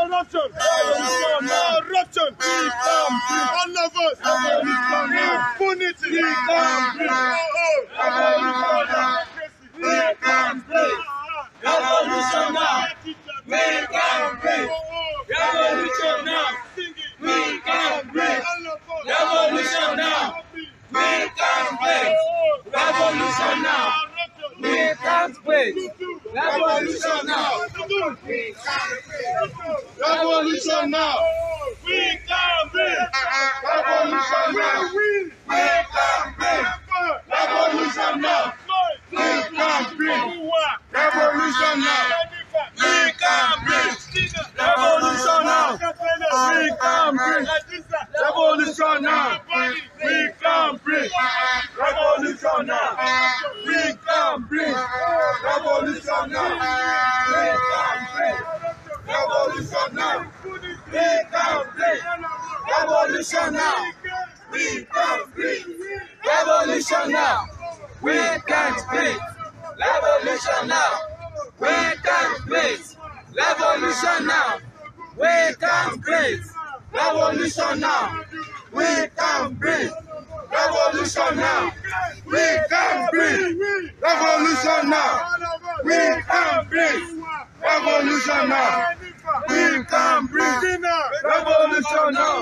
Corruption. Corruption. All of us. Impunity. Revolution now. We can breathe. Revolution now. We can breathe. Revolution now. We can breathe. Revolution now. We can't wait. Revolution now. Revolution now. We can breathe. Revolution now. We can breathe. Revolution now. We can breathe. Revolution now. We can breathe. Revolution now. We can breathe. Revolution now. We can breathe. Revolution now. We can breathe. Revolution now. We can breathe. Revolution now. We can breathe. Revolution now. We can breathe. Revolution now. We can't breathe. Revolution now. We can't breathe. Revolution now. We can't breathe. Revolution now. We can't breathe. Revolution now. We can breathe. Revolution now. We can breathe. Revolution now. We can breathe. Revolution now. We can breathe. Revolution now.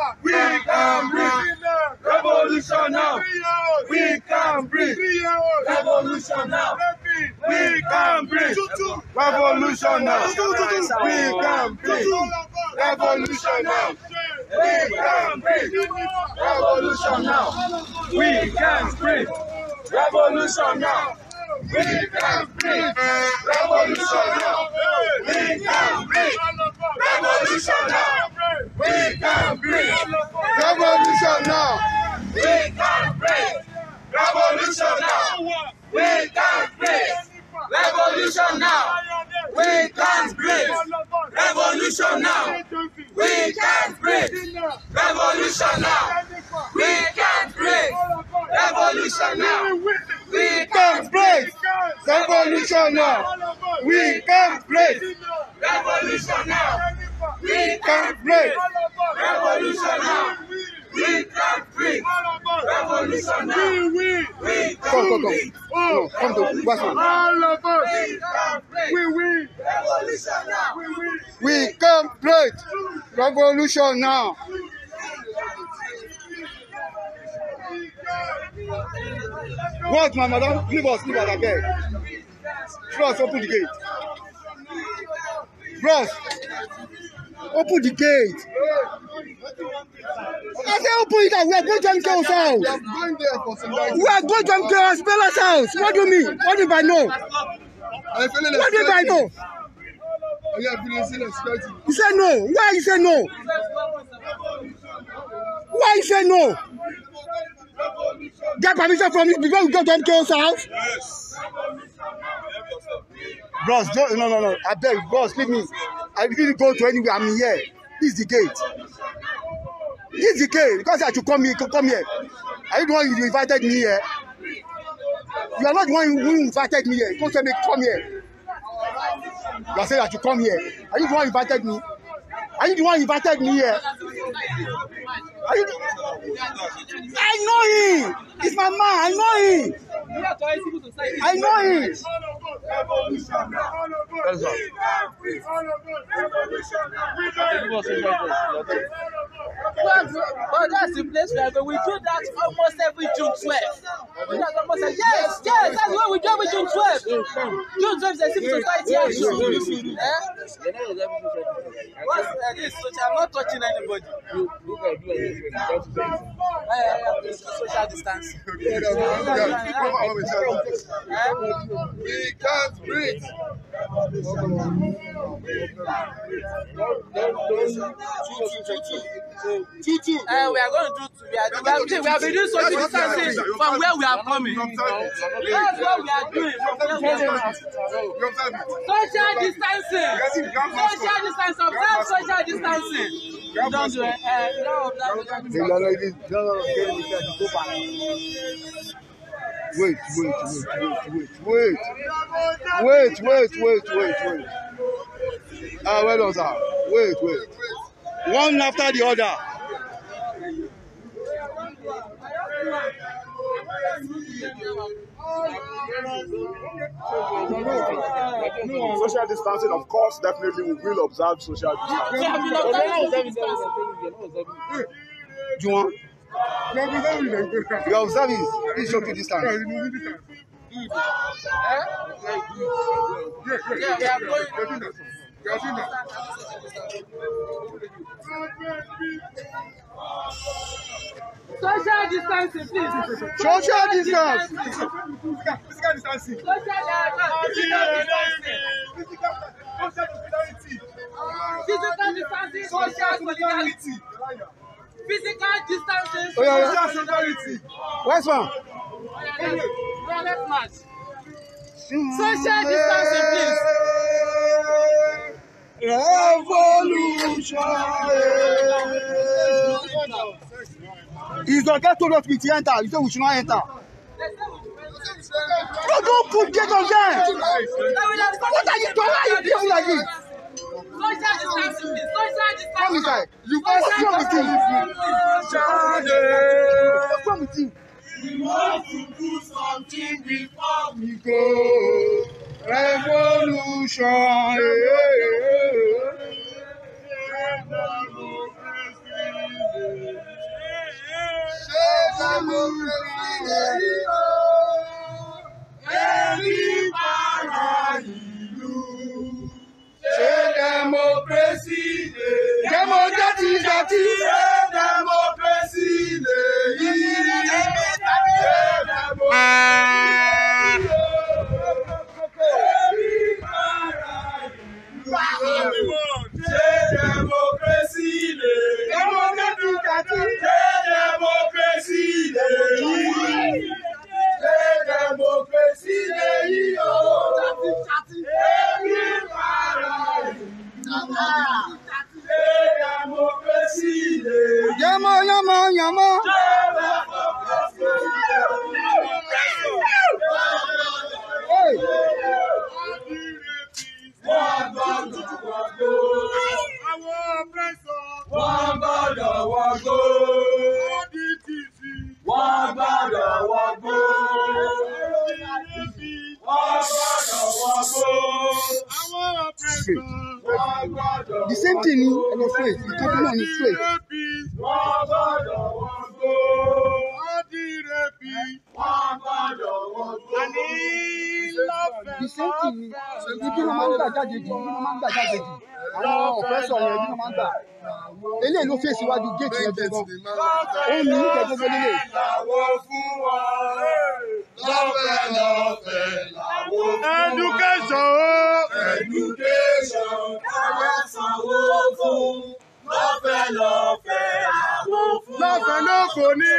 We can breathe. Revolution now. We can breathe. Revolution now. We can breathe. Revolution now. We can breathe. Revolution now. We can breathe. Revolution now. We can breathe. Revolution now. We can breathe. Revolution now. We can breathe. Revolution now. We can breathe. Revolution now. We can't breathe. Revolution now. We can't breathe. Revolution now. We can't breathe. Revolution now. We can't breathe. Revolution now. We can't breathe. Revolution now. We can't breathe. Revolution now. We Can't breathe. Revolution now. We can't breathe. Revolution now. We Come to Westman. All of us. We win. Revolution now. We can't breathe. Revolution now. What, my madam? Leave us again. Bros, open the gate. Bros, open the gate. I say open it up. We are going to MK's house. We are going to MK's Bella's house. What do you mean? What if I know? What if I know? You say no. Why you say no? Why you say no? Get permission from me before we go to MK's house? Yes. Bros, no. I beg, bros, leave me. I didn't go to anywhere. I'm here. This is the gate. This is the gate. Because I should come here. Are you the one who invited me here? You are not the one who invited me here. Don't tell me come here. You are saying I should come here. Are you the one who invited me? Are you the one who invited me here? Are you I know him. It's my man. I know him. I know him. But that's the place where we do that almost every June 12th. Yes, that's what we do every June 12th. June 12th is a civil society action. What's this? I'm not touching anybody. Social distancing. We can't breathe. We are going to do. We have been doing social distancing from where we are coming. That's what we are doing from where we are coming. Social distancing. Social distancing. Observe social distancing. You don't do it. Wait. Ah, well done, sir. Wait. One after the other. Social distancing, of course, definitely we will observe social distancing. Do you want? You are observing. Please show to distance. Yeah, we are going. Social distancing, please. Social distance. Physical distancing. Social distancing. Social solidarity. Physical distancing. Social solidarity. Where's one? Let's march. Social distancing, please. Revolution. He's not get told us we should enter. He said we should not enter. Don't put gate on there. What are you doing? Why are you doing like this? Social distancing, please. Social distancing. Come inside. What's wrong with you? What's wrong with you? We want to do something before we go. Revolution. Yama. Hey. The same thing in your face. The company on his face. The same thing ni ibi ló máa ń gbà jáde jù àwọn ọ̀pẹ́sọ̀ yẹn ibi ló máa ń gbà eléyìí ló fèsì iwájú géètì yẹn gbẹ̀gbọ́n ó ní ìjẹ́gbẹ́gbẹ́ lélẹ̀. Education. Lọ́fẹ̀ẹ́ ló kò ní.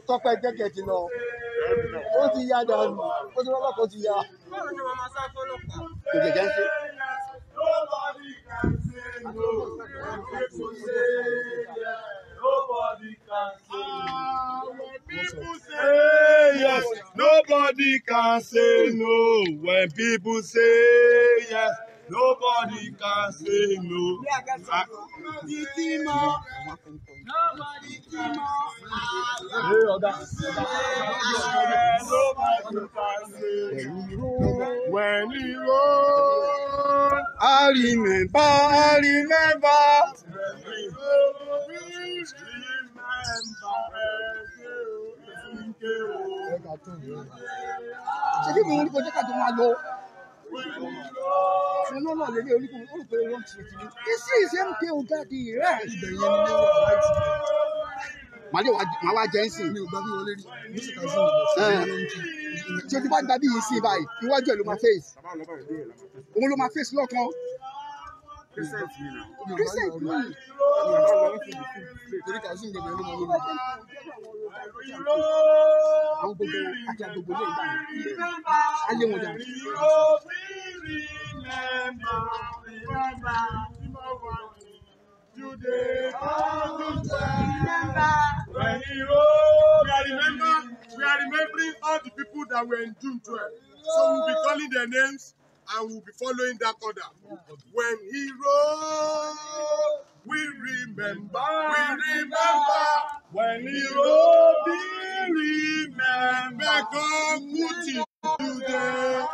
Tọ́pẹ́ gẹ́gẹ́ ti lọ ó ti yá dànù ó ti rọ́lọ́pọ̀ ó ti yá. Kò jẹ̀jẹ̀ ń ṣe. Nobody can say no when people say yes. Nobody can say no. When he wrote, I remember. Ṣé kí ni orí kọjá kájọ máa lọ? Ṣé náà náà lélẹ̀ orí kọjá olùkọ́ ẹ̀rọ ti ti ní? Isi ìṣe ń ké ọjà di rẹ̀. Ibẹ̀ yẹn ni wọ́n wá ti. Màá wá jẹ́ ń sìn. Mi ò gbà bí wọlé rí. Mi sì kà sí ìwọ̀n. Tí o ti bá gba bí yìí sí báyìí, iwájú ẹ̀ ló máa fèsì. Òun ló máa fèsì lọ́kàn. Today, when he rose, we are remembering all the people that were in June 12. So we'll be calling their names and we'll be following that order. When he rose, we remember. When he rose, we remember. God put it today.